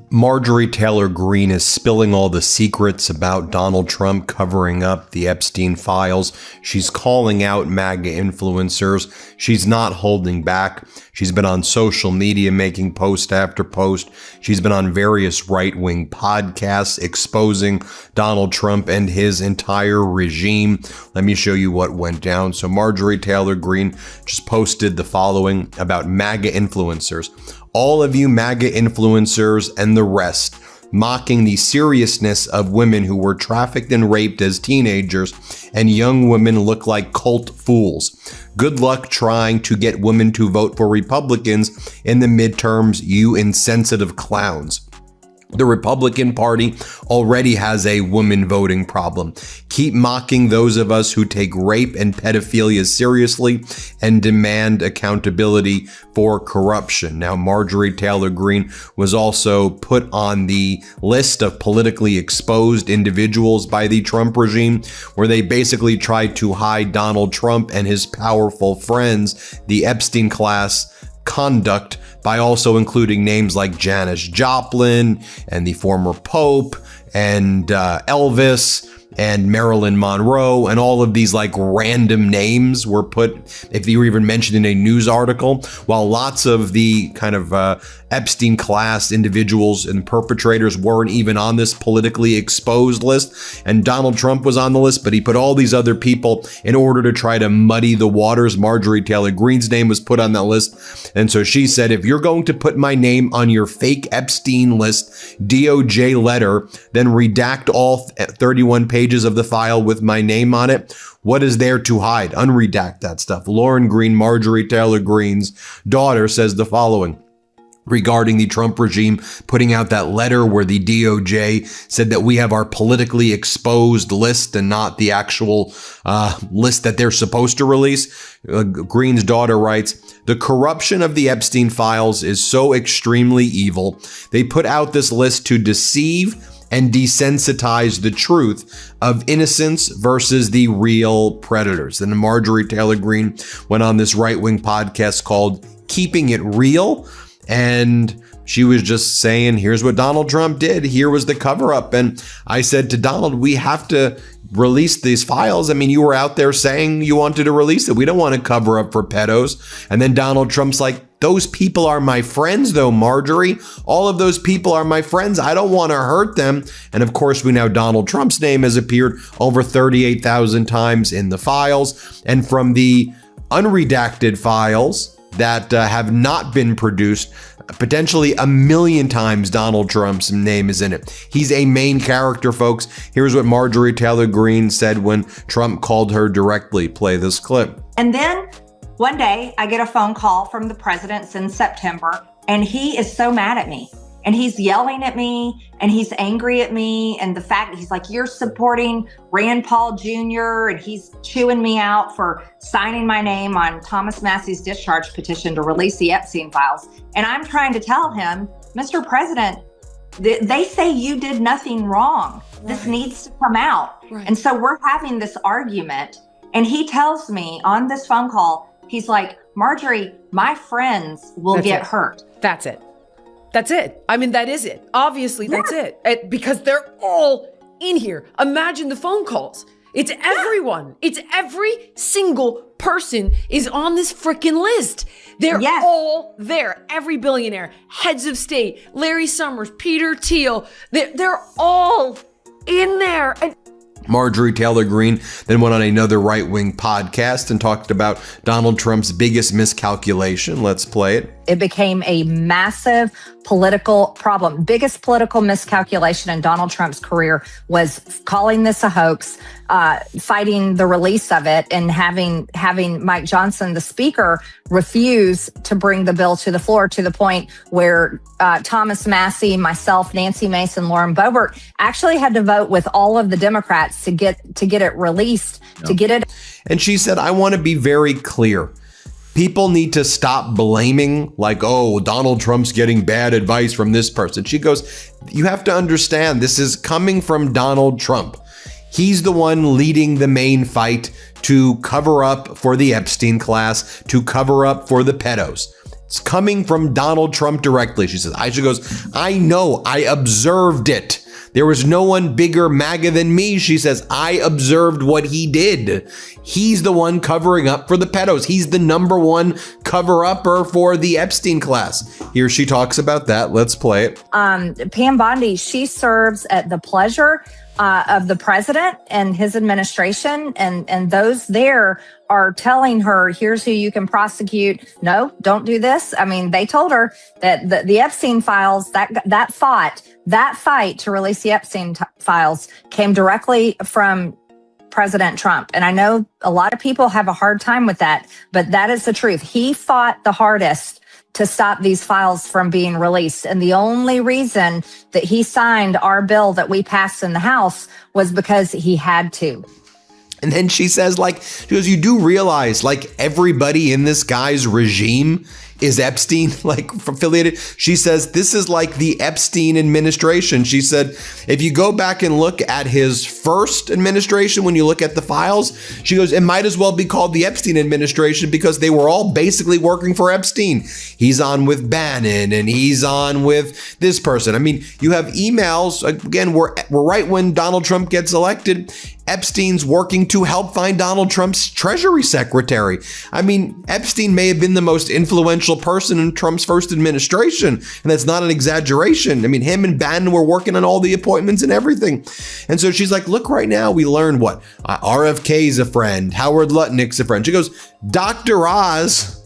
Marjorie Taylor Greene is spilling all the secrets about Donald Trump covering up the Epstein files. She's calling out MAGA influencers. She's not holding back. She's been on social media making post after post. She's been on various right-wing podcasts exposing Donald Trump and his entire regime. Let me show you what went down. So Marjorie Taylor Greene just posted the following about MAGA influencers. All of you MAGA influencers and the rest, mocking the seriousness of women who were trafficked and raped as teenagers, and young women look like cult fools. Good luck trying to get women to vote for Republicans in the midterms, you insensitive clowns. The Republican Party already has a women voting problem. Keep mocking those of us who take rape and pedophilia seriously and demand accountability for corruption. Now, Marjorie Taylor Greene was also put on the list of politically exposed individuals by the Trump regime, where they basically tried to hide Donald Trump and his powerful friends, the Epstein class conduct, by also including names like Janis Joplin and the former Pope and Elvis and Marilyn Monroe, and all of these like random names were put, if they were even mentioned in a news article, while lots of the kind of Epstein class individuals and perpetrators weren't even on this politically exposed list. And Donald Trump was on the list, but he put all these other people in order to try to muddy the waters. Marjorie Taylor Greene's name was put on that list. And so she said, if you're going to put my name on your fake Epstein list DOJ letter, then redact all 31 pages of the file with my name on it. What is there to hide? Unredact that stuff. Lauren Greene, Marjorie Taylor Greene's daughter, says the following regarding the Trump regime putting out that letter where the DOJ said that we have our politically exposed list and not the actual list that they're supposed to release. Greene's daughter writes, the corruption of the Epstein files is so extremely evil. They put out this list to deceive and desensitize the truth of innocence versus the real predators. Then Marjorie Taylor Greene went on this right-wing podcast called Keeping It Real, and she was just saying, here's what Donald Trump did. Here was the cover up. And I said to Donald, we have to release these files. I mean, you were out there saying you wanted to release it. We don't want to cover up for pedos. And then Donald Trump's like, those people are my friends, though, Marjorie. All of those people are my friends. I don't want to hurt them. And of course, we know Donald Trump's name has appeared over 38,000 times in the files. And from the unredacted files that have not been produced, potentially 1 million times Donald Trump's name is in it. He's a main character, folks. Here's what Marjorie Taylor Greene said when Trump called her directly. Play this clip. And then one day I get a phone call from the president in September, and he is so mad at me. And he's yelling at me, and he's angry at me. And the fact that he's like, you're supporting Rand Paul Jr., and he's chewing me out for signing my name on Thomas Massey's discharge petition to release the Epstein files. And I'm trying to tell him, Mr. President, they say you did nothing wrong. Right. This needs to come out. Right. And so we're having this argument. And he tells me on this phone call, he's like, Marjorie, my friends will get hurt. That's it. That's it. I mean, that is it. Obviously, that's it. Because they're all in here. Imagine the phone calls. It's everyone. It's every single person is on this freaking list. They're all there. Every billionaire, heads of state, Larry Summers, Peter Thiel, they're all in there. And Marjorie Taylor Greene then went on another right-wing podcast and talked about Donald Trump's biggest miscalculation. Let's play it. It became a massive political problem. Biggest political miscalculation in Donald Trump's career was calling this a hoax, fighting the release of it, and having Mike Johnson, the speaker, refuse to bring the bill to the floor, to the point where Thomas Massey, myself, Nancy Mason, Lauren Boebert actually had to vote with all of the Democrats to get it released, to get it. And she said, I want to be very clear. People need to stop blaming, like, oh, Donald Trump's getting bad advice from this person. She goes, you have to understand, this is coming from Donald Trump. He's the one leading the main fight to cover up for the Epstein class, to cover up for the pedos. It's coming from Donald Trump directly. She says, Aisha goes, I know, I observed it. There was no one bigger MAGA than me. She says, I observed what he did. He's the one covering up for the pedos. He's the number one cover-upper for the Epstein class. Here she talks about that. Let's play it. Pam Bondi, she serves at the pleasure of the president and his administration, and those there are telling her, here's who you can prosecute. No, don't do this. I mean, they told her that the Epstein files, that fight to release the Epstein files came directly from President Trump. And I know a lot of people have a hard time with that, but that is the truth. He fought the hardest to stop these files from being released. And the only reason that he signed our bill that we passed in the House was because he had to. And then she says, she goes, you do realize, everybody in this guy's regime is Epstein, affiliated. She says, this is like the Epstein administration. She said, if you go back and look at his first administration, when you look at the files, she goes, it might as well be called the Epstein administration because they were all basically working for Epstein. He's on with Bannon and he's on with this person. I mean, you have emails, again, we're right when Donald Trump gets elected. Epstein's working to help find Donald Trump's Treasury Secretary. I mean, Epstein may have been the most influential person in Trump's first administration, and that's not an exaggeration. I mean, him and Bannon were working on all the appointments and everything. And so she's like, look, right now we learned what? RFK's a friend, Howard Lutnick's a friend. She goes, Dr. Oz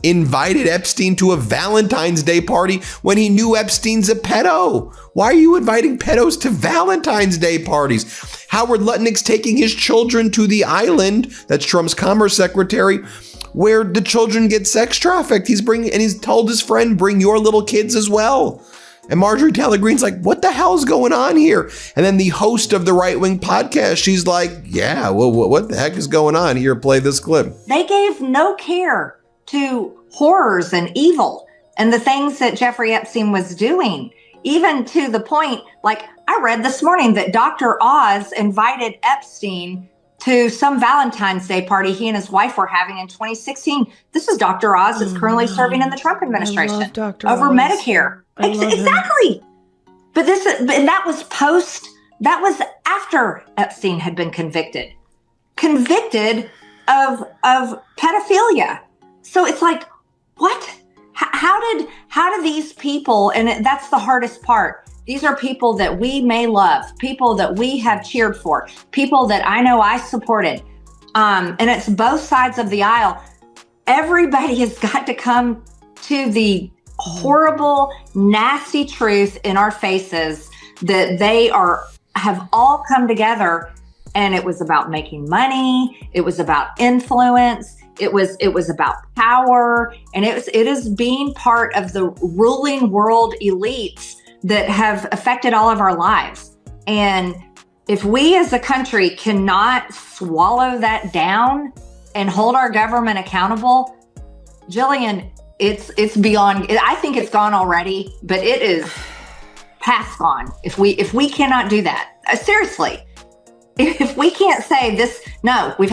invited Epstein to a Valentine's Day party when he knew Epstein's a pedo. Why are you inviting pedos to Valentine's Day parties? Howard Lutnick's taking his children to the island, that's Trump's commerce secretary, where the children get sex trafficked. He's told his friend, bring your little kids as well. And Marjorie Taylor Greene's like, what the hell's going on here? And then the host of the Right Wing podcast, she's like, yeah, well, what the heck is going on? Here, play this clip. They gave no care to horrors and evil and the things that Jeffrey Epstein was doing, even to the point, I read this morning that Dr. Oz invited Epstein to some Valentine's Day party he and his wife were having in 2016. This is Dr. Oz that's currently serving in the Trump administration over Oz. Medicare. Exactly. But that was after Epstein had been convicted of pedophilia. So it's like, what? How did these people, and that's the hardest part. These are people that we may love, people that we have cheered for, people that I know I supported. And it's both sides of the aisle. Everybody has got to come to the horrible, nasty truth in our faces that they have all come together. And it was about making money. It was about influence. It was about power. And it is being part of the ruling world elites that have affected all of our lives. And if we as a country cannot swallow that down and hold our government accountable, Jillian, it's beyond, I think it's gone already, but it is past gone. If we cannot do that, seriously, if we can't say this, no, we've